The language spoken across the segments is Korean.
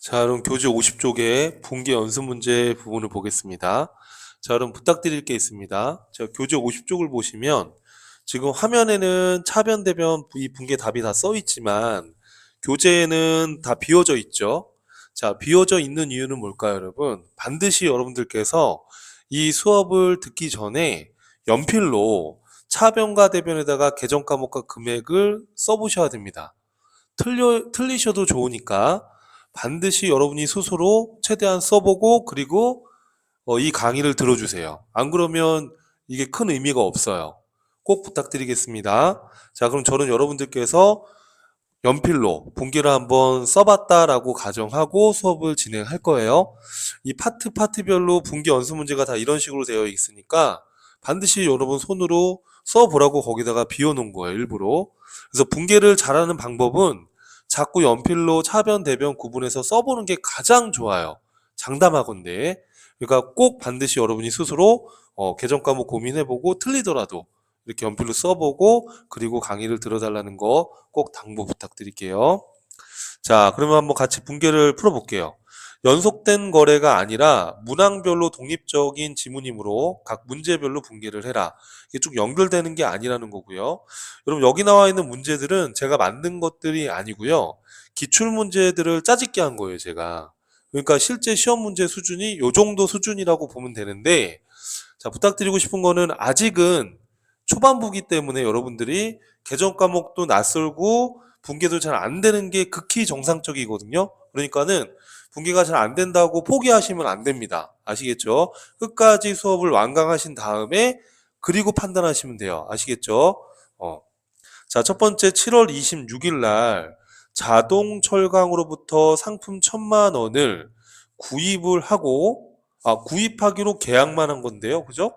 자, 그럼 교재 50쪽의 분기 연습 문제 부분을 보겠습니다. 자, 그럼 부탁드릴 게 있습니다. 자, 교재 50쪽을 보시면 지금 화면에는 차변, 대변, 이 분계 답이 다 써 있지만 교재에는 다 비워져 있죠. 자, 비워져 있는 이유는 뭘까요, 여러분? 반드시 여러분들께서 이 수업을 듣기 전에 연필로 차변과 대변에다가 계정 과목과 금액을 써보셔야 됩니다. 틀리셔도 좋으니까 반드시 여러분이 스스로 최대한 써보고 그리고 이 강의를 들어주세요. 안 그러면 이게 큰 의미가 없어요. 꼭 부탁드리겠습니다. 자, 그럼 저는 여러분들께서 연필로 분기를 한번 써봤다라고 가정하고 수업을 진행할 거예요. 이 파트별로 분기 연습 문제가 다 이런 식으로 되어 있으니까 반드시 여러분 손으로 써보라고 거기다가 비워놓은 거예요, 일부러. 그래서 분계를 잘하는 방법은 자꾸 연필로 차변, 대변 구분해서 써보는 게 가장 좋아요. 장담하건대. 그러니까 꼭 반드시 여러분이 스스로 개정 과목 고민해보고 틀리더라도 이렇게 연필로 써보고 그리고 강의를 들어달라는 거 꼭 당부 부탁드릴게요. 자, 그러면 한번 같이 분계를 풀어볼게요. 연속된 거래가 아니라 문항별로 독립적인 지문이므로 각 문제별로 분계를 해라. 이게 쭉 연결되는 게 아니라는 거고요. 여러분 여기 나와 있는 문제들은 제가 만든 것들이 아니고요. 기출 문제들을 짜집게 한 거예요, 제가. 그러니까 실제 시험 문제 수준이 요 정도 수준이라고 보면 되는데, 자, 부탁드리고 싶은 거는 아직은 초반부기 때문에 여러분들이 개정 과목도 낯설고 분계도 잘 안 되는 게 극히 정상적이거든요. 그러니까는 분계가 잘 안 된다고 포기하시면 안 됩니다. 아시겠죠? 끝까지 수업을 완강하신 다음에 그리고 판단하시면 돼요. 아시겠죠? 자, 첫 번째 7월 26일 날 자동 철강으로부터 상품 1,000만 원을 구입을 하고, 구입하기로 계약만 한 건데요. 그죠?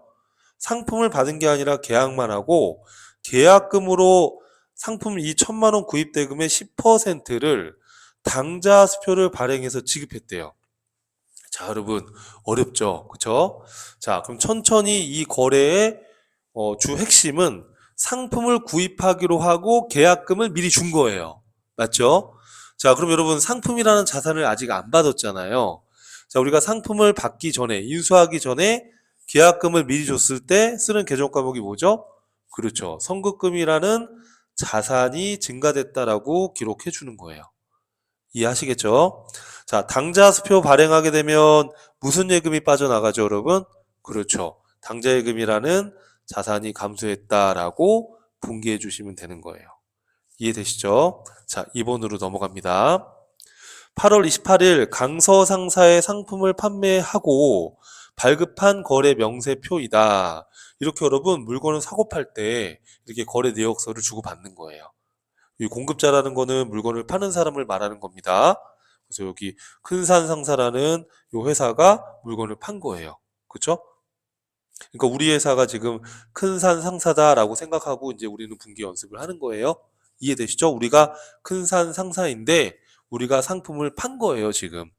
상품을 받은 게 아니라 계약만 하고, 계약금으로 상품 이 1,000만 원 구입 대금의 10%를 당좌 수표를 발행해서 지급했대요. 자, 여러분, 어렵죠? 그쵸? 자, 그럼 천천히 이 거래의 주 핵심은 상품을 구입하기로 하고 계약금을 미리 준 거예요. 맞죠? 자, 그럼 여러분 상품이라는 자산을 아직 안 받았잖아요. 자, 우리가 상품을 받기 전에, 인수하기 전에 계약금을 미리 줬을 때 쓰는 계정 과목이 뭐죠? 그렇죠. 선급금이라는 자산이 증가됐다라고 기록해 주는 거예요. 이해하시겠죠? 자, 당좌수표 발행하게 되면 무슨 예금이 빠져나가죠, 여러분? 그렇죠. 당좌예금이라는 자산이 감소했다라고 분기해 주시면 되는 거예요. 이해되시죠? 자, 2번으로 넘어갑니다. 8월 28일 강서 상사의 상품을 판매하고 발급한 거래 명세표이다. 이렇게 여러분 물건을 사고 팔 때 이렇게 거래 내역서를 주고받는 거예요. 이 공급자라는 거는 물건을 파는 사람을 말하는 겁니다. 그래서 여기 큰산 상사라는 요 회사가 물건을 판 거예요. 그쵸? 그러니까 우리 회사가 지금 큰산 상사다라고 생각하고 이제 우리는 분기 연습을 하는 거예요. 이해되시죠? 우리가 큰산 상사인데 우리가 상품을 판 거예요, 지금.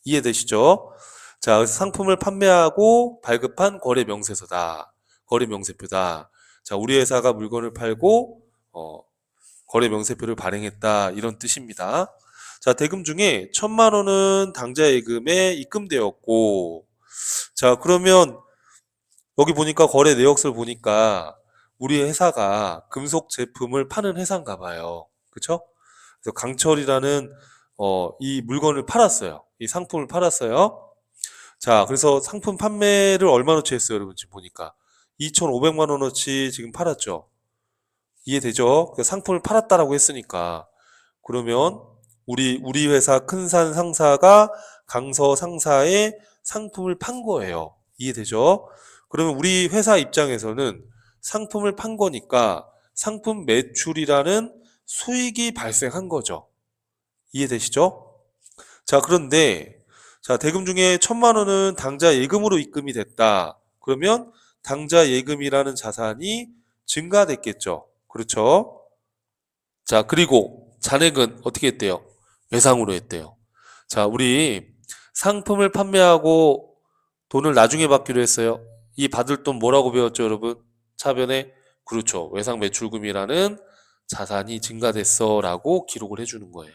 이해되시죠? 자, 그래서 상품을 판매하고 발급한 거래 명세서다. 거래 명세표다. 자, 우리 회사가 물건을 팔고 거래 명세표를 발행했다. 이런 뜻입니다. 자, 대금 중에 1,000만 원은 당좌 예금에 입금되었고, 자, 그러면 여기 보니까 거래 내역서를 보니까 우리 회사가 금속 제품을 파는 회사인가 봐요. 그쵸? 그래서 강철이라는 이 물건을 팔았어요. 이 상품을 팔았어요. 자, 그래서 상품 판매를 얼마어치 했어요, 여러분? 지금 보니까 2,500만 원어치 지금 팔았죠. 이해되죠? 그 상품을 팔았다라고 했으니까. 그러면 우리 회사 큰산 상사가 강서 상사의 상품을 판 거예요. 이해되죠? 그러면 우리 회사 입장에서는 상품을 판 거니까 상품 매출이라는 수익이 발생한 거죠. 이해되시죠? 자, 그런데 자, 대금 중에 1,000만 원은 당좌 예금으로 입금이 됐다. 그러면 당좌 예금이라는 자산이 증가됐겠죠. 그렇죠? 자, 그리고 잔액은 어떻게 했대요? 외상으로 했대요. 자, 우리 상품을 판매하고 돈을 나중에 받기로 했어요. 이 받을 돈 뭐라고 배웠죠, 여러분? 차변에? 그렇죠. 외상 매출금이라는 자산이 증가됐어 라고 기록을 해주는 거예요.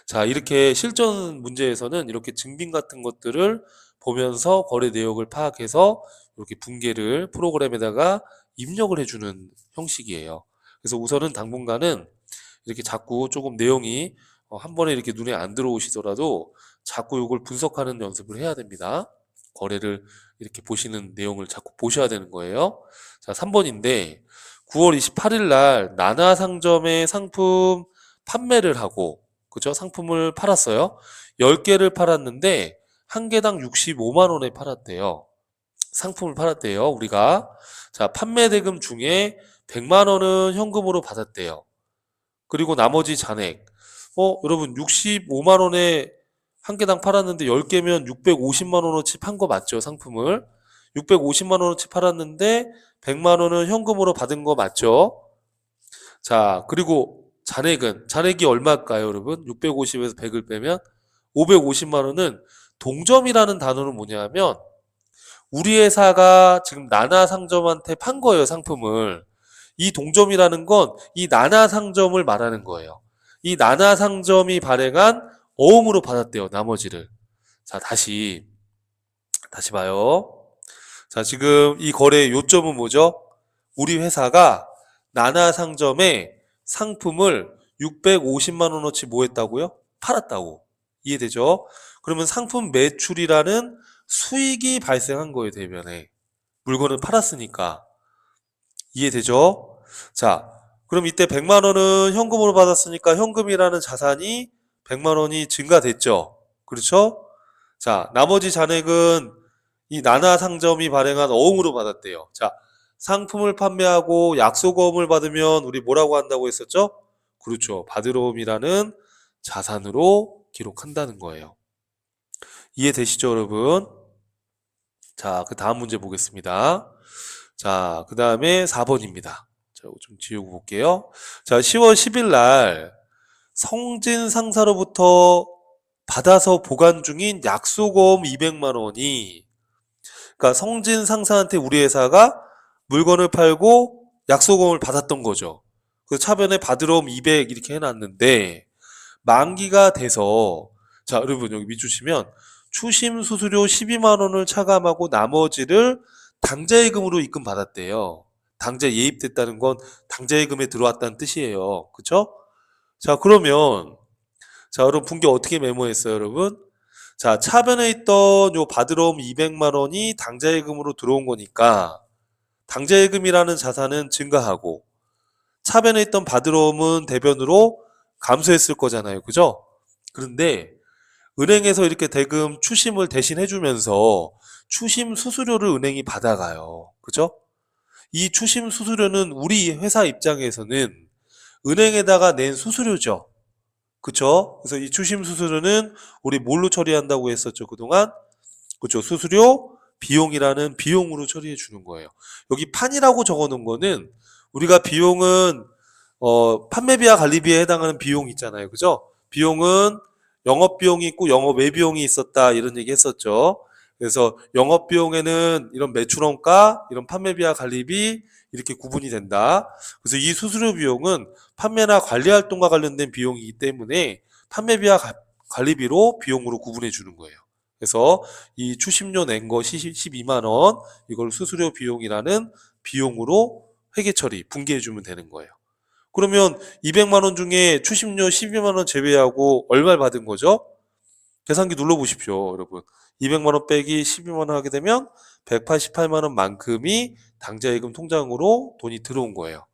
자, 이렇게 실전 문제에서는 이렇게 증빙 같은 것들을 보면서 거래 내역을 파악해서 이렇게 분계를 프로그램에다가 입력을 해주는 형식이에요. 그래서 우선은 당분간은 이렇게 자꾸 조금 내용이 한 번에 이렇게 눈에 안 들어오시더라도 자꾸 이걸 분석하는 연습을 해야 됩니다. 거래를 이렇게 보시는 내용을 자꾸 보셔야 되는 거예요. 자, 3번인데 9월 28일 날 나나상점에 상품 판매를 하고, 그죠? 상품을 팔았어요. 10개를 팔았는데 한 개당 65만 원에 팔았대요. 상품을 팔았대요, 우리가. 자, 판매 대금 중에 100만 원은 현금으로 받았대요. 그리고 나머지 잔액. 여러분 65만 원에 한 개당 팔았는데 10개면 650만 원어치 판 거 맞죠, 상품을? 650만 원어치 팔았는데 100만 원은 현금으로 받은 거 맞죠? 자, 그리고 잔액이 얼마일까요, 여러분? 650에서 100을 빼면 550만 원은 동점이라는 단어는 뭐냐면 우리 회사가 지금 나나상점한테 판 거예요, 상품을. 이 동점이라는 건 이 나나상점을 말하는 거예요. 이 나나상점이 발행한 어음으로 받았대요, 나머지를. 자, 다시 봐요. 자, 지금 이 거래의 요점은 뭐죠? 우리 회사가 나나상점에 상품을 650만 원어치 뭐 했다고요? 팔았다고. 이해되죠? 그러면 상품 매출이라는 수익이 발생한 거예요, 대변에. 물건을 팔았으니까. 이해되죠? 자, 그럼 이때 100만 원은 현금으로 받았으니까 현금이라는 자산이 100만 원이 증가됐죠? 그렇죠? 자, 나머지 잔액은 이 나나상점이 발행한 어음으로 받았대요. 자, 상품을 판매하고 약속어음을 받으면 우리 뭐라고 한다고 했었죠? 그렇죠. 받으러옴이라는 자산으로 기록한다는 거예요. 이해되시죠, 여러분? 자, 그 다음 문제 보겠습니다. 자, 그 다음에 4번입니다. 자, 이거 좀 지우고 볼게요. 자, 10월 10일 날 성진 상사로부터 받아서 보관 중인 약속어음 200만 원이, 그러니까 성진 상사한테 우리 회사가 물건을 팔고 약속어음을 받았던 거죠. 그래서 차변에 받으러옴 200 이렇게 해놨는데 만기가 돼서, 자, 여러분 여기 밑주시면 추심 수수료 12만 원을 차감하고 나머지를 당좌예금으로 입금받았대요. 당좌 예입됐다는 건 당좌예금에 들어왔다는 뜻이에요. 그쵸? 자, 그러면 자, 여러분 분기 어떻게 메모했어요, 여러분? 자, 차변에 있던 요 받으러옴 200만 원이 당좌예금으로 들어온 거니까 당좌예금이라는 자산은 증가하고 차변에 있던 받으러옴은 대변으로 감소했을 거잖아요. 그죠? 그런데 은행에서 이렇게 대금 추심을 대신 해주면서 추심 수수료를 은행이 받아가요. 그죠? 이 추심 수수료는 우리 회사 입장에서는 은행에다가 낸 수수료죠. 그쵸? 그래서 이 추심 수수료는 우리 뭘로 처리한다고 했었죠, 그동안? 그쵸? 수수료, 비용이라는 비용으로 처리해 주는 거예요. 여기 판이라고 적어 놓은 거는 우리가 비용은 판매비와 관리비에 해당하는 비용 있잖아요. 그죠? 비용은 영업비용이 있고 영업 외비용이 있었다 이런 얘기 했었죠. 그래서 영업비용에는 이런 매출원가, 이런 판매비와 관리비 이렇게 구분이 된다. 그래서 이 수수료 비용은 판매나 관리 활동과 관련된 비용이기 때문에 판매비와 관리비로 비용으로 구분해 주는 거예요. 그래서 이 추심료 낸 거 12만 원 이걸 수수료 비용이라는 비용으로 회계 처리, 분개해 주면 되는 거예요. 그러면 200만 원 중에 추심료 12만 원 제외하고 얼마를 받은 거죠? 계산기 눌러보십시오, 여러분. 200만 원 빼기 12만 원 하게 되면 188만 원만큼이 당좌예금 통장으로 돈이 들어온 거예요.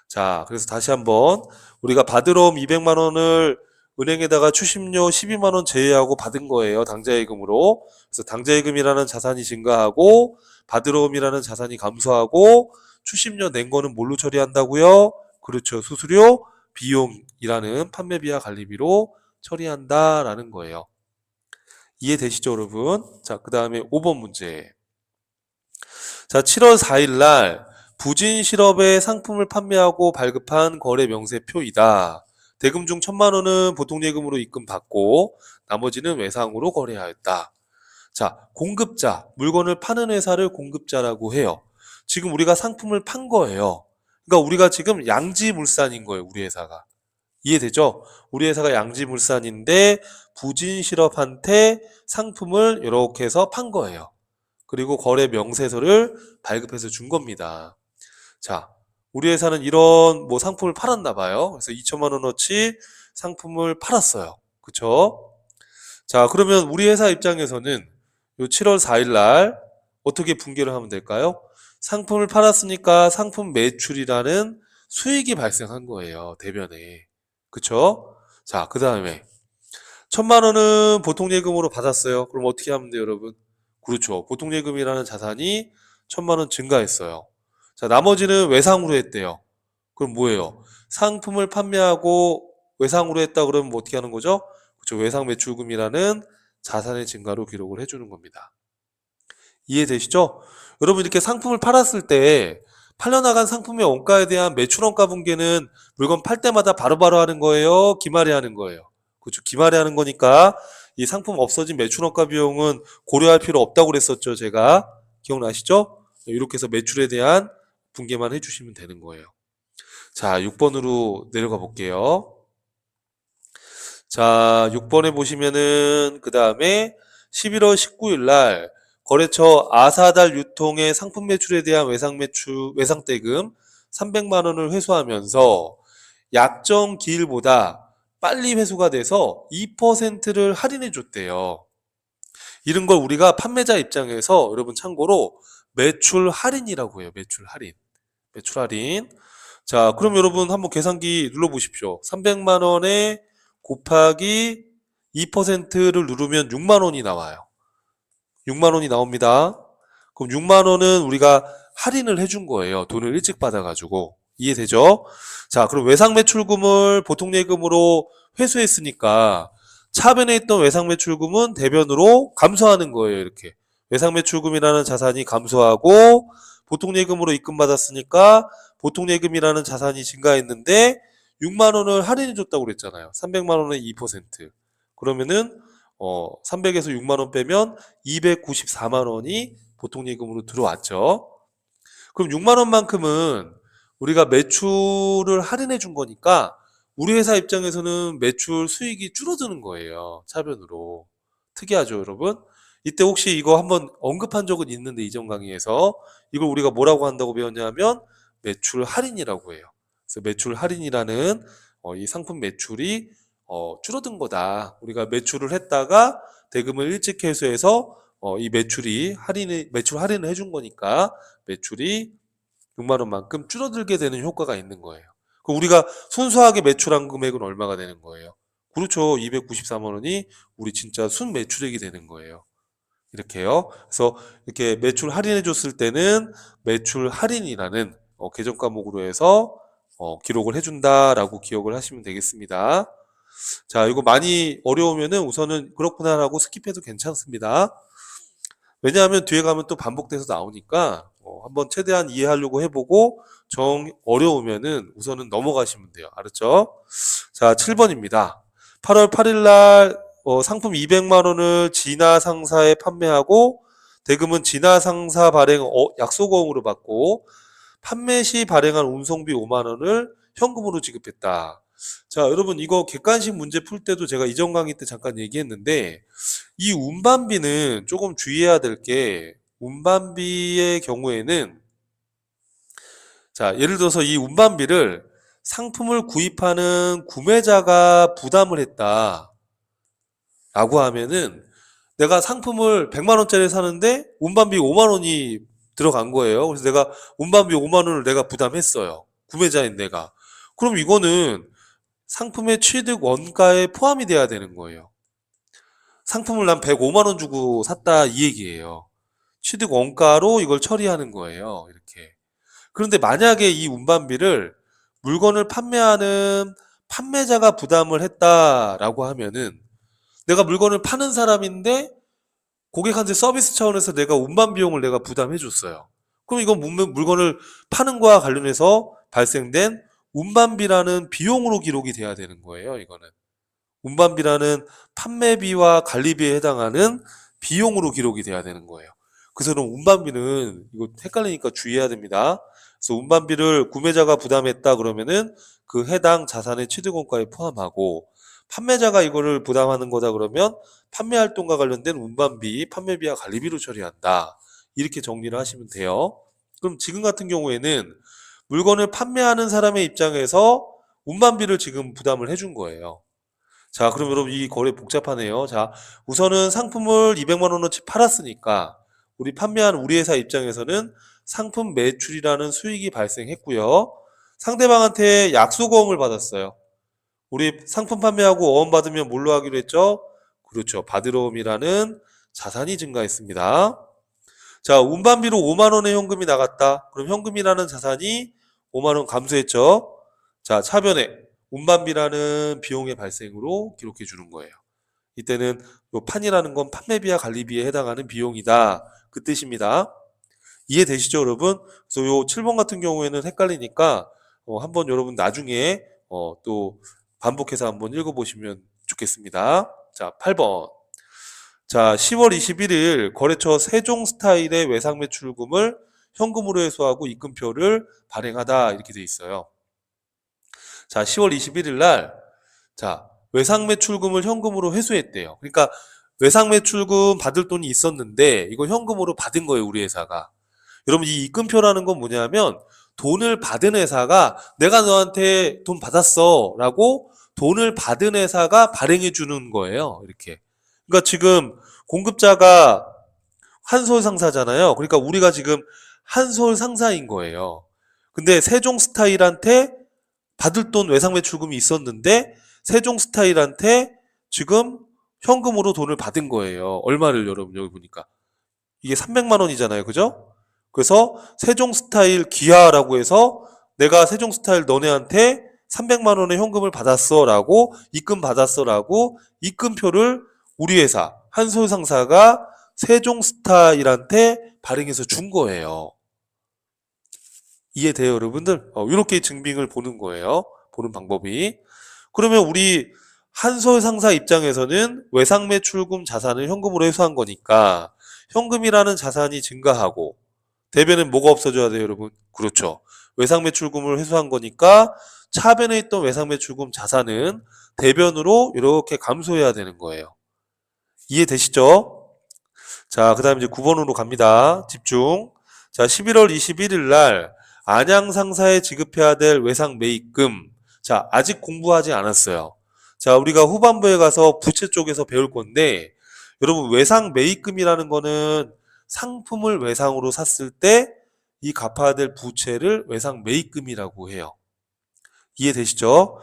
자, 그래서 다시 한번 우리가 받으러 온 200만 원을 은행에다가 추심료 12만 원 제외하고 받은 거예요, 당좌예금으로. 그래서 당좌예금이라는 자산이 증가하고 받으러옴이라는 자산이 감소하고 추심료 낸 거는 뭘로 처리한다고요? 그렇죠. 수수료, 비용이라는 판매비와 관리비로 처리한다라는 거예요. 이해되시죠, 여러분? 자, 그 다음에 5번 문제. 자, 7월 4일 날 부진 실업에 상품을 판매하고 발급한 거래 명세표이다. 대금 중 1,000만 원은 보통예금으로 입금받고 나머지는 외상으로 거래하였다. 자, 공급자, 물건을 파는 회사를 공급자라고 해요. 지금 우리가 상품을 판 거예요. 그러니까 우리가 지금 양지물산인 거예요, 우리 회사가. 이해되죠? 우리 회사가 양지물산인데 부진실업한테 상품을 이렇게 해서 판 거예요. 그리고 거래 명세서를 발급해서 준 겁니다. 자, 우리 회사는 이런 뭐 상품을 팔았나 봐요. 그래서 2천만 원어치 상품을 팔았어요. 그쵸? 자, 그러면 우리 회사 입장에서는 요 7월 4일 날 어떻게 분기를 하면 될까요? 상품을 팔았으니까 상품 매출이라는 수익이 발생한 거예요. 대변에. 그쵸? 자, 그 다음에 1천만 원은 보통 예금으로 받았어요. 그럼 어떻게 하면 돼요, 여러분? 그렇죠. 보통 예금이라는 자산이 1천만 원 증가했어요. 자, 나머지는 외상으로 했대요. 그럼 뭐예요? 상품을 판매하고 외상으로 했다 그러면 뭐 어떻게 하는 거죠? 그렇죠. 외상 매출금이라는 자산의 증가로 기록을 해주는 겁니다. 이해되시죠? 여러분 이렇게 상품을 팔았을 때 팔려나간 상품의 원가에 대한 매출 원가 분계는 물건 팔 때마다 바로바로 하는 거예요? 기말에 하는 거예요? 그렇죠. 기말에 하는 거니까 이 상품 없어진 매출 원가 비용은 고려할 필요 없다고 그랬었죠. 제가. 기억나시죠? 이렇게 해서 매출에 대한 분계만 해주시면 되는 거예요. 자, 6번으로 내려가 볼게요. 자, 6번에 보시면은 그 다음에 11월 19일 날 거래처 아사달 유통의 상품 매출에 대한 외상대금 300만 원을 회수하면서 약정 기일보다 빨리 회수가 돼서 2%를 할인해 줬대요. 이런 걸 우리가 판매자 입장에서 여러분 참고로 매출 할인이라고 해요. 매출 할인. 매출 할인. 자, 그럼 여러분 한번 계산기 눌러보십시오. 300만 원에 곱하기 2%를 누르면 6만 원이 나와요. 6만 원이 나옵니다. 그럼 6만 원은 우리가 할인을 해준 거예요. 돈을 일찍 받아가지고. 이해되죠? 자, 그럼 외상매출금을 보통예금으로 회수했으니까 차변에 있던 외상매출금은 대변으로 감소하는 거예요. 이렇게. 외상매출금이라는 자산이 감소하고 보통예금으로 입금받았으니까 보통예금이라는 자산이 증가했는데 6만 원을 할인해 줬다고 그랬잖아요. 300만 원에 2%. 그러면은 300에서 6만 원 빼면 294만 원이 보통예금으로 들어왔죠. 그럼 6만 원만큼은 우리가 매출을 할인해 준 거니까 우리 회사 입장에서는 매출 수익이 줄어드는 거예요. 차변으로. 특이하죠, 여러분? 이때 혹시 이거 한번 언급한 적은 있는데 이전 강의에서 이걸 우리가 뭐라고 한다고 배웠냐면 매출 할인이라고 해요. 그래서 매출 할인이라는 이 상품 매출이 줄어든 거다. 우리가 매출을 했다가 대금을 일찍 회수해서 이 매출 할인을 해준 거니까 매출이 6만 원만큼 줄어들게 되는 효과가 있는 거예요. 그럼 우리가 순수하게 매출한 금액은 얼마가 되는 거예요? 그렇죠. 294만 원이 우리 진짜 순 매출액이 되는 거예요. 이렇게요. 그래서 이렇게 매출 할인해 줬을 때는 매출 할인이라는 계정 과목으로 해서 기록을 해준다라고 기억을 하시면 되겠습니다. 자, 이거 많이 어려우면은 우선은 그렇구나라고 스킵해도 괜찮습니다. 왜냐하면 뒤에 가면 또 반복돼서 나오니까 한번 최대한 이해하려고 해보고 정 어려우면은 우선은 넘어가시면 돼요. 알았죠? 자, 7번입니다. 8월 8일 날 상품 200만 원을 진화 상사에 판매하고 대금은 진화 상사 발행 약속어음으로 받고 판매 시 발행한 운송비 5만 원을 현금으로 지급했다. 자, 여러분 이거 객관식 문제 풀 때도 제가 이전 강의 때 잠깐 얘기했는데 이 운반비는 조금 주의해야 될 게 운반비의 경우에는 자, 예를 들어서 이 운반비를 상품을 구입하는 구매자가 부담을 했다 라고 하면은 내가 상품을 100만 원짜리 사는데 운반비 5만 원이 들어간 거예요. 그래서 내가 운반비 5만 원을 내가 부담했어요. 구매자인 내가. 그럼 이거는 상품의 취득 원가에 포함이 돼야 되는 거예요. 상품을 난 105만 원 주고 샀다 이 얘기예요. 취득 원가로 이걸 처리하는 거예요. 이렇게. 그런데 만약에 이 운반비를 물건을 판매하는 판매자가 부담을 했다라고 하면은 내가 물건을 파는 사람인데 고객한테 서비스 차원에서 내가 운반 비용을 내가 부담해 줬어요. 그럼 이건 물건을 파는 거와 관련해서 발생된 운반비라는 비용으로 기록이 돼야 되는 거예요. 이거는. 운반비라는 판매비와 관리비에 해당하는 비용으로 기록이 돼야 되는 거예요. 그래서 그럼 운반비는 이거 헷갈리니까 주의해야 됩니다. 그래서 운반비를 구매자가 부담했다 그러면은 그 해당 자산의 취득원가에 포함하고, 판매자가 이거를 부담하는 거다 그러면 판매 활동과 관련된 운반비, 판매비와 관리비로 처리한다. 이렇게 정리를 하시면 돼요. 그럼 지금 같은 경우에는 물건을 판매하는 사람의 입장에서 운반비를 지금 부담을 해준 거예요. 자, 그럼 여러분 이 거래 복잡하네요. 자, 우선은 상품을 200만 원어치 팔았으니까 우리 판매한 우리 회사 입장에서는 상품 매출이라는 수익이 발생했고요. 상대방한테 약속어음을 받았어요. 우리 상품 판매하고 어음 받으면 뭘로 하기로 했죠? 그렇죠. 받으러옴이라는 자산이 증가했습니다. 자, 운반비로 5만 원의 현금이 나갔다. 그럼 현금이라는 자산이 5만 원 감소했죠. 자, 차변에 운반비라는 비용의 발생으로 기록해 주는 거예요. 이때는 요 판이라는 건 판매비와 관리비에 해당하는 비용이다. 그 뜻입니다. 이해되시죠, 여러분? 그래서 요 7번 같은 경우에는 헷갈리니까 한번 여러분 나중에 또 반복해서 한번 읽어보시면 좋겠습니다. 자, 8번. 자, 10월 21일 거래처 세종 스타일의 외상 매출금을 현금으로 회수하고 입금표를 발행하다 이렇게 돼 있어요. 자, 10월 21일 날 자, 외상 매출금을 현금으로 회수했대요. 그러니까 외상 매출금 받을 돈이 있었는데 이거 현금으로 받은 거예요, 우리 회사가. 여러분 이 입금표라는 건 뭐냐면 돈을 받은 회사가 내가 너한테 돈 받았어라고 돈을 받은 회사가 발행해 주는 거예요. 이렇게. 그러니까 지금 공급자가 한솔 상사잖아요. 그러니까 우리가 지금 한솔 상사인 거예요. 근데 세종 스타일한테 받을 돈 외상 매출금이 있었는데 세종 스타일한테 지금 현금으로 돈을 받은 거예요. 얼마를 여러분 여기 보니까 이게 300만 원이잖아요. 그죠? 그래서 세종 스타일 기하라고 해서 내가 세종 스타일 너네한테 300만 원의 현금을 받았어라고 입금 받았어라고 입금표를 우리 회사 한솔 상사가 세종 스타일한테 발행해서 준 거예요. 이해돼요, 여러분들? 이렇게 증빙을 보는 거예요. 보는 방법이. 그러면 우리 한솔 상사 입장에서는 외상 매출금 자산을 현금으로 회수한 거니까 현금이라는 자산이 증가하고 대변은 뭐가 없어져야 돼요, 여러분? 그렇죠. 외상 매출금을 회수한 거니까 차변에 있던 외상 매출금 자산은 대변으로 이렇게 감소해야 되는 거예요. 이해되시죠? 자, 그 다음에 이제 9번으로 갑니다. 집중. 자, 11월 21일 날 안양 상사에 지급해야 될 외상 매입금. 자, 아직 공부하지 않았어요. 자, 우리가 후반부에 가서 부채 쪽에서 배울 건데, 여러분, 외상 매입금이라는 거는 상품을 외상으로 샀을 때 이 갚아야 될 부채를 외상 매입금이라고 해요. 이해되시죠?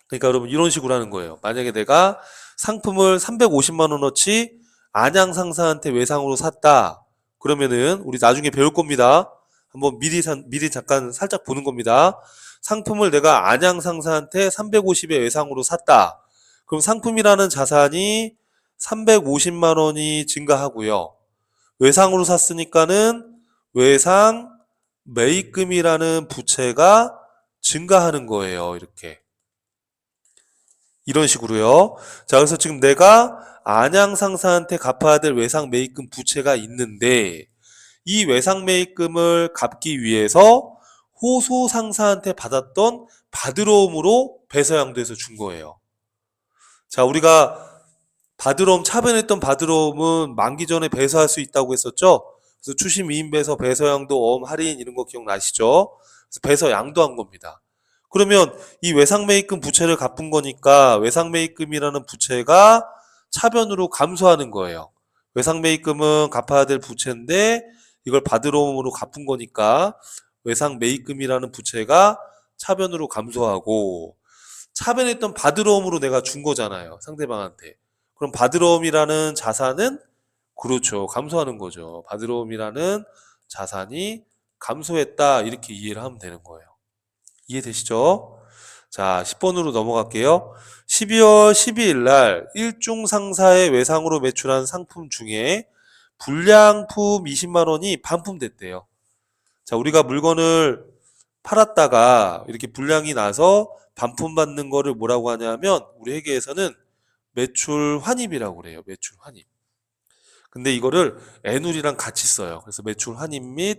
그러니까 여러분, 이런 식으로 하는 거예요. 만약에 내가 상품을 350만 원어치 안양 상사한테 외상으로 샀다. 그러면은 우리 나중에 배울 겁니다. 한번 미리 잠깐 살짝 보는 겁니다. 상품을 내가 안양 상사한테 350에 외상으로 샀다. 그럼 상품이라는 자산이 350만 원이 증가하고요. 외상으로 샀으니까는 외상 매입금이라는 부채가 증가하는 거예요. 이렇게. 이런 식으로요. 자, 그래서 지금 내가 안양 상사한테 갚아야 될 외상 매입금 부채가 있는데 이 외상 매입금을 갚기 위해서 호소 상사한테 받았던 받으러옴으로 배서양도해서 준 거예요. 자, 우리가 받으러옴 차변했던 받으러옴은 만기 전에 배서할 수 있다고 했었죠. 그래서 추심 미인 배서 배서양도 어음 할인 이런 거 기억나시죠? 그래서 배서 양도한 겁니다. 그러면 이 외상 매입금 부채를 갚은 거니까 외상 매입금이라는 부채가 차변으로 감소하는 거예요. 외상 매입금은 갚아야 될 부채인데 이걸 받으러옴으로 갚은 거니까 외상 매입금이라는 부채가 차변으로 감소하고 차변에 있던 받으러옴으로 내가 준 거잖아요. 상대방한테. 그럼 받으러옴이라는 자산은 그렇죠. 감소하는 거죠. 받으러옴이라는 자산이 감소했다. 이렇게 이해를 하면 되는 거예요. 이해되시죠? 자, 10번으로 넘어갈게요. 12월 12일 날 일중 상사의 외상으로 매출한 상품 중에 불량품 20만 원이 반품됐대요. 자, 우리가 물건을 팔았다가 이렇게 불량이 나서 반품받는 거를 뭐라고 하냐면 우리 회계에서는 매출 환입이라고 그래요. 매출 환입. 근데 이거를 애누리랑 같이 써요. 그래서 매출 환입 및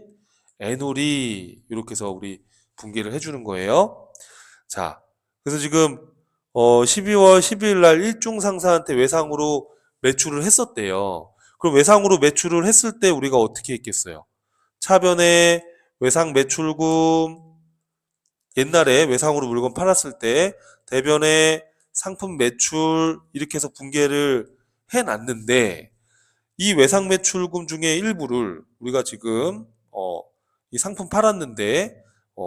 애놀이 이렇게 해서 우리 분기를 해주는 거예요. 자, 그래서 지금 12월 12일 날 일중 상사한테 외상으로 매출을 했었대요. 그럼 외상으로 매출을 했을 때 우리가 어떻게 했겠어요? 차변에 외상 매출금, 옛날에 외상으로 물건 팔았을 때 대변에 상품 매출 이렇게 해서 분계를 해놨는데, 이 외상 매출금 중에 일부를 우리가 지금 이 상품 팔았는데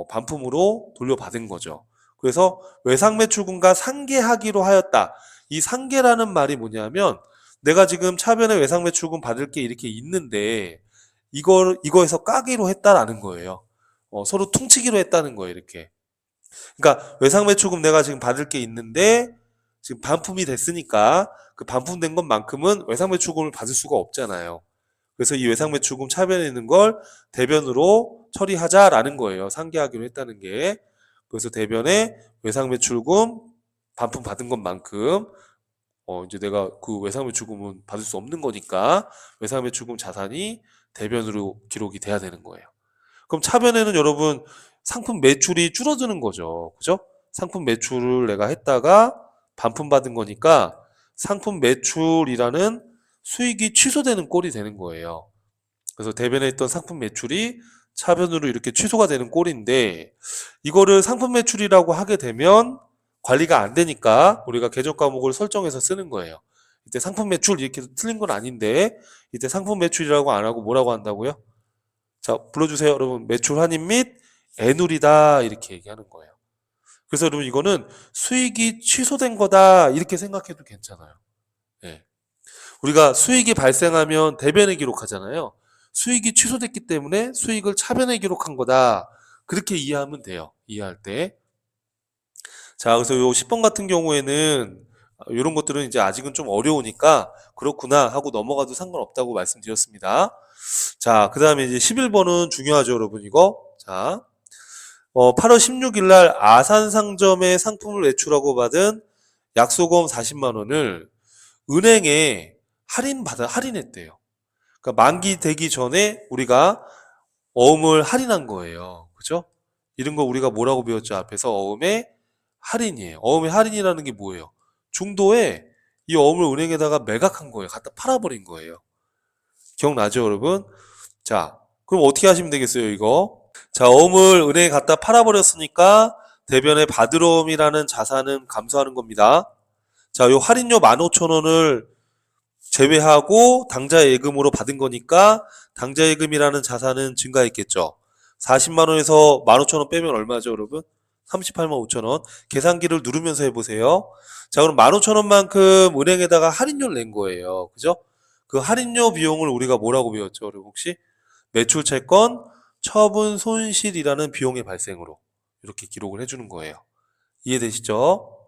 반품으로 돌려받은 거죠. 그래서 외상 매출금과 상계하기로 하였다. 이 상계라는 말이 뭐냐면, 내가 지금 차변에 외상 매출금 받을 게 이렇게 있는데 이거에서 까기로 했다라는 거예요. 서로 퉁치기로 했다는 거예요, 이렇게. 그러니까 외상 매출금 내가 지금 받을 게 있는데 지금 반품이 됐으니까 그 반품된 것만큼은 외상 매출금을 받을 수가 없잖아요. 그래서 이 외상 매출금 차변에 있는 걸 대변으로 처리하자라는 거예요. 상계하기로 했다는 게. 그래서 대변에 외상 매출금 반품 받은 것만큼 이제 내가 그 외상 매출금은 받을 수 없는 거니까 외상 매출금 자산이 대변으로 기록이 돼야 되는 거예요. 그럼 차변에는 여러분 상품 매출이 줄어드는 거죠. 그죠? 상품 매출을 내가 했다가 반품받은 거니까 상품 매출이라는 수익이 취소되는 꼴이 되는 거예요. 그래서 대변에 있던 상품 매출이 차변으로 이렇게 취소가 되는 꼴인데, 이거를 상품 매출이라고 하게 되면 관리가 안 되니까 우리가 계정 과목을 설정해서 쓰는 거예요. 이때 상품 매출 이렇게 틀린 건 아닌데, 이때 상품 매출이라고 안 하고 뭐라고 한다고요? 자, 불러주세요. 여러분. 매출 환입 및 애누리다. 이렇게 얘기하는 거예요. 그래서 여러분 이거는 수익이 취소된 거다. 이렇게 생각해도 괜찮아요. 예. 우리가 수익이 발생하면 대변에 기록하잖아요. 수익이 취소됐기 때문에 수익을 차변에 기록한 거다. 그렇게 이해하면 돼요. 이해할 때. 자, 그래서 요 10번 같은 경우에는 이런 것들은 이제 아직은 좀 어려우니까 그렇구나 하고 넘어가도 상관없다고 말씀드렸습니다. 자, 그 다음에 이제 11번은 중요하죠, 여러분, 이거. 자, 8월 16일 날 아산상점에 상품을 외출하고 받은 약소금 40만 원을 은행에 할인했대요. 그러니까 만기 되기 전에 우리가 어음을 할인한 거예요. 그죠? 이런 거 우리가 뭐라고 배웠죠? 앞에서 어음의 할인이에요. 어음의 할인이라는 게 뭐예요? 중도에 이 어음을 은행에다가 매각한 거예요. 갖다 팔아버린 거예요. 기억나죠, 여러분? 자, 그럼 어떻게 하시면 되겠어요, 이거? 자, 어음을 은행에 갖다 팔아버렸으니까 대변에 받으러옴이라는 자산은 감소하는 겁니다. 자, 요 할인료 15,000원을 제외하고 당좌 예금으로 받은 거니까 당좌 예금이라는 자산은 증가했겠죠. 40만 원에서 15,000원 빼면 얼마죠, 여러분? 38만 5천 원. 계산기를 누르면서 해보세요. 자, 그럼 15,000원만큼 은행에다가 할인료를 낸 거예요. 그죠? 그 할인료 비용을 우리가 뭐라고 배웠죠, 여러분 혹시? 매출채권 처분 손실이라는 비용의 발생으로 이렇게 기록을 해주는 거예요. 이해되시죠?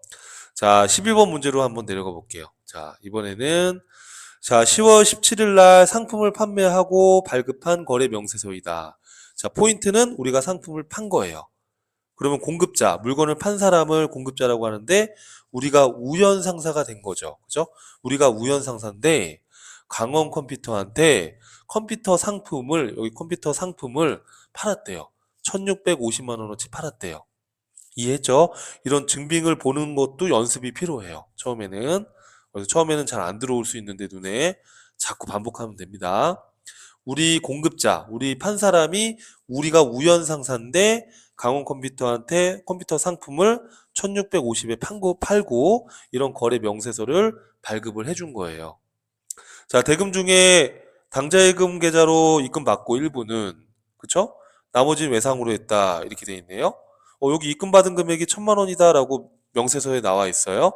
자, 12번 문제로 한번 내려가 볼게요. 자, 이번에는 자, 10월 17일 날 상품을 판매하고 발급한 거래 명세서이다. 자, 포인트는 우리가 상품을 판 거예요. 그러면 공급자, 물건을 판 사람을 공급자라고 하는데 우리가 우연 상사가 된 거죠. 그죠? 우리가 우연 상사인데 강원 컴퓨터한테 여기 컴퓨터 상품을 팔았대요. 1650만 원어치 팔았대요. 이해했죠? 이런 증빙을 보는 것도 연습이 필요해요. 처음에는. 그래서 처음에는 잘 안 들어올 수 있는데 눈에 자꾸 반복하면 됩니다. 우리 공급자, 우리 판 사람이 우리가 우연 상사인데 강원 컴퓨터한테 컴퓨터 상품을 1650에 팔고 이런 거래 명세서를 발급을 해준 거예요. 자, 대금 중에 당좌예금 계좌로 입금받고 일부는, 그쵸? 나머지는 외상으로 했다. 이렇게 돼 있네요. 여기 입금받은 금액이 1,000만 원이다라고 명세서에 나와 있어요.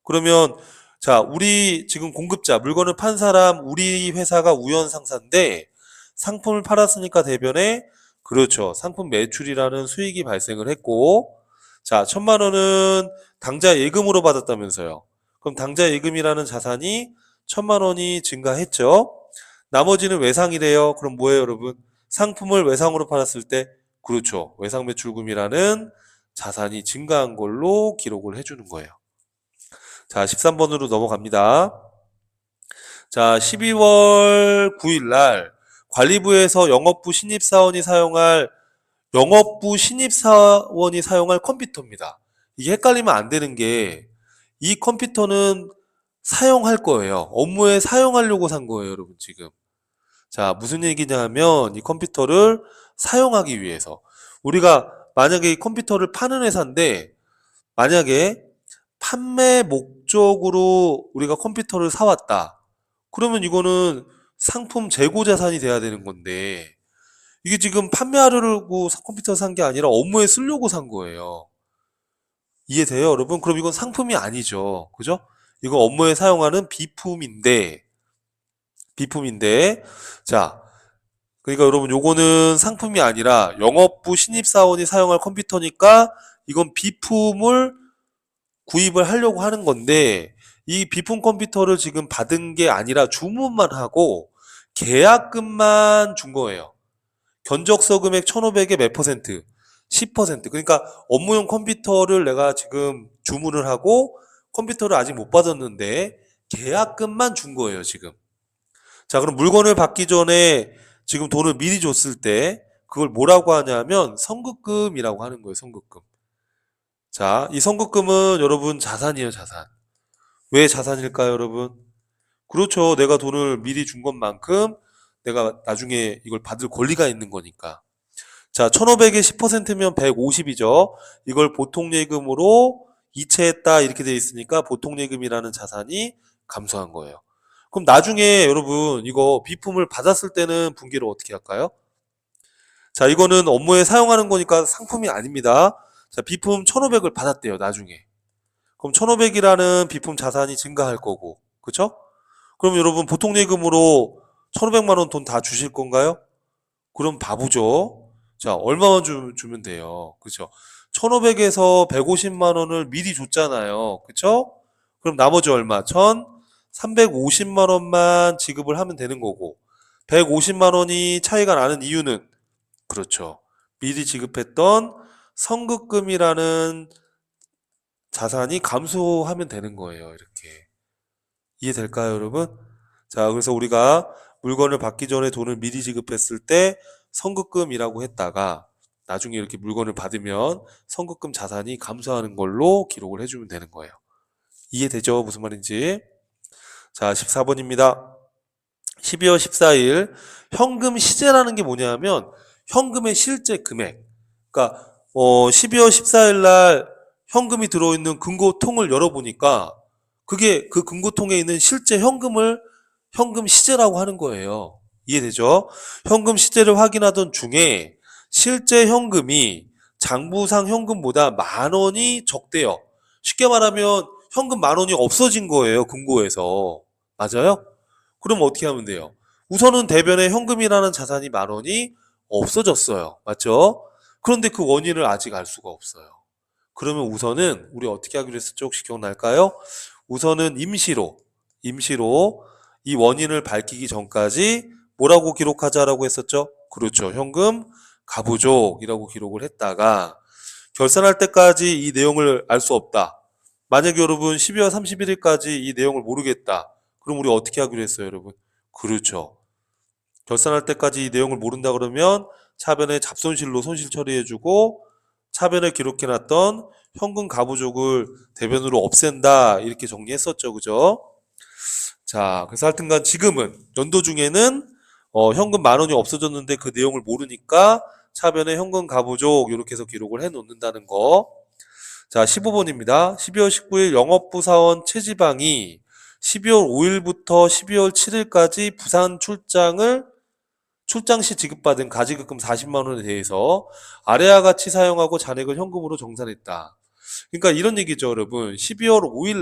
그러면 자, 우리 지금 공급자, 물건을 판 사람, 우리 회사가 우연 상사인데 상품을 팔았으니까 대변에 그렇죠. 상품 매출이라는 수익이 발생을 했고, 자, 1,000만 원은 당좌 예금으로 받았다면서요. 그럼 당좌 예금이라는 자산이 1,000만 원이 증가했죠. 나머지는 외상이래요. 그럼 뭐예요, 여러분? 상품을 외상으로 팔았을 때, 그렇죠. 외상 매출금이라는 자산이 증가한 걸로 기록을 해주는 거예요. 자, 13번으로 넘어갑니다. 자, 12월 9일 날 관리부에서 영업부 신입사원이 사용할 컴퓨터입니다. 이게 헷갈리면 안 되는 게 이 컴퓨터는 사용할 거예요. 업무에 사용하려고 산 거예요, 여러분 지금. 자, 무슨 얘기냐면 이 컴퓨터를 사용하기 위해서 우리가 만약에 이 컴퓨터를 파는 회사인데 만약에 판매 목적으로 우리가 컴퓨터를 사왔다. 그러면 이거는 상품 재고 자산이 돼야 되는 건데 이게 지금 판매하려고 컴퓨터 산 게 아니라 업무에 쓰려고 산 거예요. 이해돼요, 여러분? 그럼 이건 상품이 아니죠. 그죠? 이거 업무에 사용하는 비품인데, 자, 그러니까 여러분 요거는 상품이 아니라 영업부 신입사원이 사용할 컴퓨터니까 이건 비품을 구입을 하려고 하는 건데, 이 비품 컴퓨터를 지금 받은 게 아니라 주문만 하고 계약금만 준 거예요. 견적서 금액 1,500에 몇 퍼센트? 10%. 그러니까 업무용 컴퓨터를 내가 지금 주문을 하고 컴퓨터를 아직 못 받았는데 계약금만 준 거예요, 지금. 자, 그럼 물건을 받기 전에 지금 돈을 미리 줬을 때 그걸 뭐라고 하냐면 선급금이라고 하는 거예요, 선급금. 자, 이 선급금은 여러분 자산이에요, 자산. 왜 자산일까요, 여러분? 그렇죠. 내가 돈을 미리 준 것만큼 내가 나중에 이걸 받을 권리가 있는 거니까. 자, 1,500에 10%면 150이죠. 이걸 보통예금으로 이체했다 이렇게 돼 있으니까 보통예금이라는 자산이 감소한 거예요. 그럼 나중에 여러분 이거 비품을 받았을 때는 분기를 어떻게 할까요? 자, 이거는 업무에 사용하는 거니까 상품이 아닙니다. 자, 비품 1,500을 받았대요, 나중에. 그럼 1,500이라는 비품 자산이 증가할 거고, 그쵸? 그럼 여러분 보통예금으로 1,500만 원 돈 다 주실 건가요? 그럼 바보죠. 자, 얼마만 주면 돼요. 그쵸? 1,500에서 150만 원을 미리 줬잖아요. 그쵸? 그럼 나머지 얼마? 1,350만 원만 지급을 하면 되는 거고, 150만 원이 차이가 나는 이유는, 그렇죠. 미리 지급했던 선급금이라는 자산이 감소하면 되는 거예요. 이렇게. 이해될까요, 여러분? 자, 그래서 우리가 물건을 받기 전에 돈을 미리 지급했을 때 선급금이라고 했다가 나중에 이렇게 물건을 받으면 선급금 자산이 감소하는 걸로 기록을 해주면 되는 거예요. 이해되죠? 무슨 말인지. 자, 14번입니다. 12월 14일 현금 시제라는 게 뭐냐면 현금의 실제 금액. 그러니까 12월 14일 날 현금이 들어있는 금고통을 열어보니까 그게 그 금고통에 있는 실제 현금을 현금 시제라고 하는 거예요. 이해되죠? 현금 시제를 확인하던 중에 실제 현금이 장부상 현금보다 10,000원이 적대요. 쉽게 말하면 현금 10,000원이 없어진 거예요, 금고에서. 맞아요? 그럼 어떻게 하면 돼요? 우선은 대변에 현금이라는 자산이 10,000원이 없어졌어요. 맞죠? 그런데 그 원인을 아직 알 수가 없어요. 그러면 우선은 우리 어떻게 하기로 했었죠? 혹시 기억날까요? 우선은 임시로 이 원인을 밝히기 전까지 뭐라고 기록하자라고 했었죠? 그렇죠. 현금 가부족이라고 기록을 했다가 결산할 때까지 이 내용을 알 수 없다. 만약에 여러분 12월 31일까지 이 내용을 모르겠다. 그럼 우리 어떻게 하기로 했어요, 여러분? 그렇죠. 결산할 때까지 이 내용을 모른다 그러면 차변에 잡손실로 손실 처리해주고 차변에 기록해놨던 현금 가부족을 대변으로 없앤다 이렇게 정리했었죠, 그죠? 자, 그래서 하여튼간 지금은 연도 중에는 현금 10,000원이 없어졌는데 그 내용을 모르니까 차변에 현금 가부족 이렇게 해서 기록을 해 놓는다는 거. 자, 15번입니다. 12월 19일 영업부 사원 최지방이 12월 5일부터 12월 7일까지 부산 출장 시 지급받은 가지급금 40만 원에 대해서 아래와 같이 사용하고 잔액을 현금으로 정산했다. 그러니까 이런 얘기죠, 여러분. 12월 5일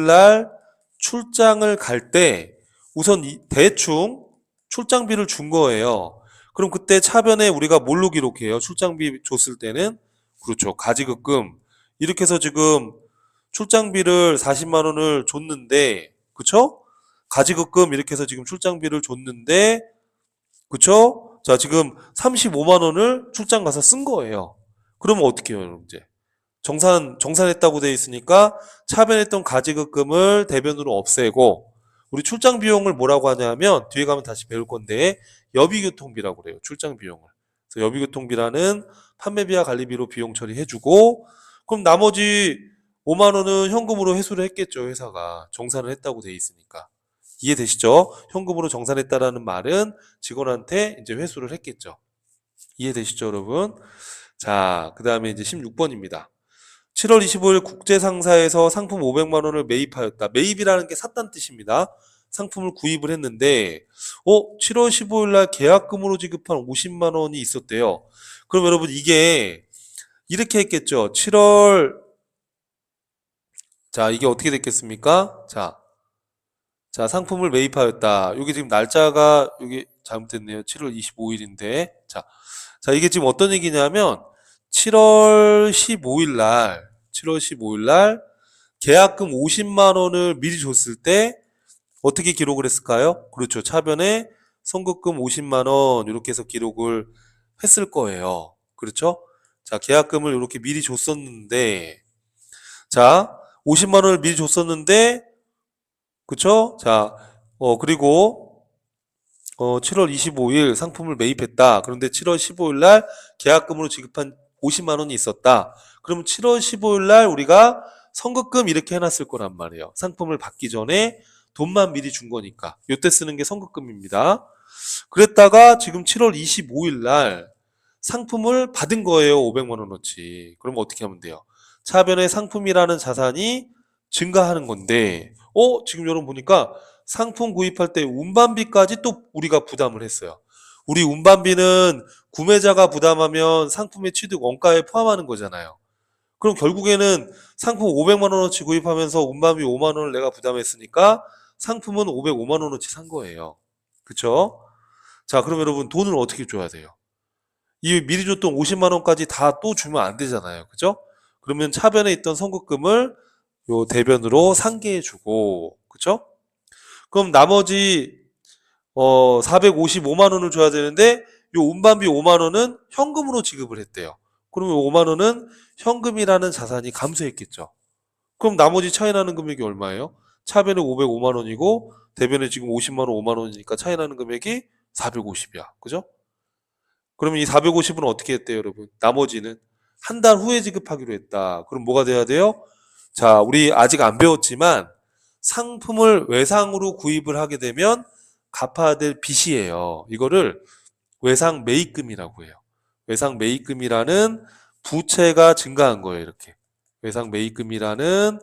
날 출장을 갈 때 우선 대충 출장비를 준 거예요. 그럼 그때 차변에 우리가 뭘로 기록해요? 출장비 줬을 때는 그렇죠. 가지급금. 이렇게 해서 지금 출장비를 40만 원을 줬는데 그쵸? 가지급금 이렇게 해서 지금 출장비를 줬는데 그쵸? 자, 지금 35만 원을 출장 가서 쓴 거예요. 그러면 어떻게 해요, 여러분 이제? 정산했다고 돼 있으니까 차변했던 가지급금을 대변으로 없애고 우리 출장 비용을 뭐라고 하냐면 뒤에 가면 다시 배울 건데 여비교통비라고 그래요. 출장 비용을. 그래서 여비교통비라는 판매비와 관리비로 비용 처리해주고 그럼 나머지 5만 원은 현금으로 회수를 했겠죠. 회사가 정산을 했다고 돼 있으니까. 이해되시죠? 현금으로 정산했다라는 말은 직원한테 이제 회수를 했겠죠. 이해되시죠, 여러분? 자, 그 다음에 이제 16번입니다. 7월 25일 국제상사에서 상품 500만 원을 매입하였다. 매입이라는 게 샀다는 뜻입니다. 상품을 구입을 했는데, 7월 15일 날 계약금으로 지급한 50만 원이 있었대요. 그럼 여러분 이게 이렇게 했겠죠. 자, 이게 어떻게 됐겠습니까? 자, 상품을 매입하였다. 여기 지금 날짜가 여기 잘못됐네요. 7월 25일인데. 자, 이게 지금 어떤 얘기냐면 7월 15일 날 계약금 50만 원을 미리 줬을 때 어떻게 기록을 했을까요? 그렇죠. 차변에 선급금 50만 원 이렇게 해서 기록을 했을 거예요. 그렇죠? 자, 계약금을 이렇게 미리 줬었는데 자, 50만 원을 미리 줬었는데 그쵸? 자, 그리고 7월 25일 상품을 매입했다. 그런데 7월 15일 날 계약금으로 지급한 50만 원이 있었다. 그럼 7월 15일 날 우리가 선급금 이렇게 해놨을 거란 말이에요. 상품을 받기 전에 돈만 미리 준 거니까. 요때 쓰는 게 선급금입니다. 그랬다가 지금 7월 25일 날 상품을 받은 거예요. 500만 원어치. 그럼 어떻게 하면 돼요? 차변의 상품이라는 자산이 증가하는 건데, 지금 여러분 보니까 상품 구입할 때 운반비까지 또 우리가 부담을 했어요. 우리 운반비는 구매자가 부담하면 상품의 취득 원가에 포함하는 거잖아요. 그럼 결국에는 상품 500만 원어치 구입하면서 운반비 5만 원을 내가 부담했으니까 상품은 505만 원어치 산 거예요. 그쵸? 자, 그럼 여러분 돈을 어떻게 줘야 돼요? 이 미리 줬던 50만 원까지 다 또 주면 안 되잖아요. 그죠? 그러면 차변에 있던 선급금을 요 대변으로 상계해 주고, 그쵸? 그럼 나머지 455만 원을 줘야 되는데 요 운반비 5만 원은 현금으로 지급을 했대요. 그러면 5만 원은 현금이라는 자산이 감소했겠죠. 그럼 나머지 차이 나는 금액이 얼마예요? 차변에 505만 원이고 대변에 지금 50만 원, 5만 원이니까 차이 나는 금액이 450이야. 그죠? 그러면 이 450은 어떻게 했대요, 여러분? 나머지는 한 달 후에 지급하기로 했다. 그럼 뭐가 돼야 돼요? 자, 우리 아직 안 배웠지만 상품을 외상으로 구입을 하게 되면 갚아야 될 빚이에요. 이거를 외상 매입금이라고 해요. 외상 매입금이라는 부채가 증가한 거예요, 이렇게. 외상 매입금이라는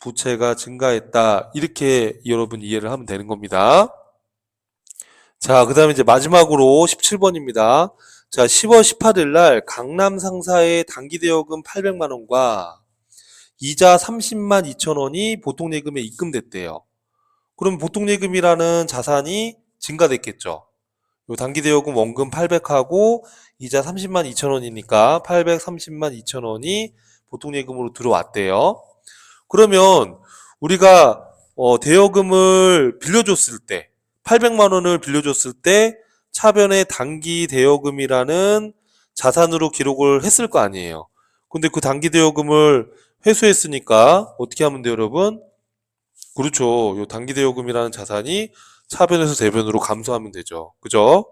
부채가 증가했다. 이렇게 여러분 이해를 하면 되는 겁니다. 자, 그 다음에 이제 마지막으로 17번입니다. 자, 10월 18일 날 강남 상사의 단기 대여금 800만 원과 이자 30만 2천 원이 보통예금에 입금됐대요. 그럼 보통예금이라는 자산이 증가됐겠죠. 요 단기 대여금 원금 800하고 이자 30만 2천 원이니까 830만 2천 원이 보통예금으로 들어왔대요. 그러면 우리가 대여금을 빌려줬을 때 800만 원을 빌려줬을 때 차변의 단기 대여금이라는 자산으로 기록을 했을 거 아니에요. 근데 그 단기 대여금을 회수했으니까 어떻게 하면 돼요, 여러분? 그렇죠. 요 단기 대여금이라는 자산이 차변에서 대변으로 감소하면 되죠. 그죠?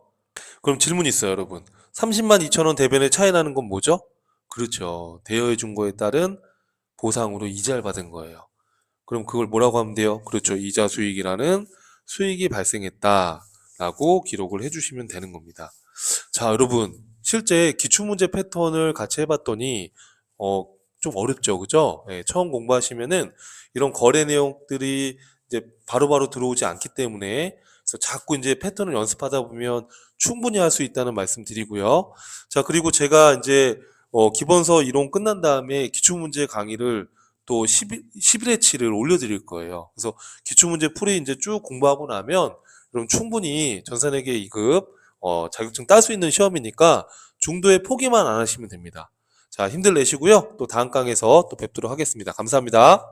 그럼 질문 있어요, 여러분. 30만 2천 원 대변에 차이 나는 건 뭐죠? 그렇죠. 대여해 준 거에 따른 보상으로 이자를 받은 거예요. 그럼 그걸 뭐라고 하면 돼요? 그렇죠. 이자 수익이라는 수익이 발생했다라고 기록을 해주시면 되는 겁니다. 자, 여러분. 실제 기출문제 패턴을 같이 해봤더니 좀 어렵죠, 그죠? 예, 처음 공부하시면은 이런 거래 내용들이 이제 바로바로 들어오지 않기 때문에 그래서 자꾸 이제 패턴을 연습하다 보면 충분히 할 수 있다는 말씀 드리고요. 자, 그리고 제가 이제 기본서 이론 끝난 다음에 기출문제 강의를 또 11회치를 올려드릴 거예요. 그래서 기출문제 풀이 이제 쭉 공부하고 나면 그럼 충분히 전산회계 2급 자격증 딸 수 있는 시험이니까 중도에 포기만 안 하시면 됩니다. 자, 힘들 내시고요. 또 다음 강에서 또 뵙도록 하겠습니다. 감사합니다.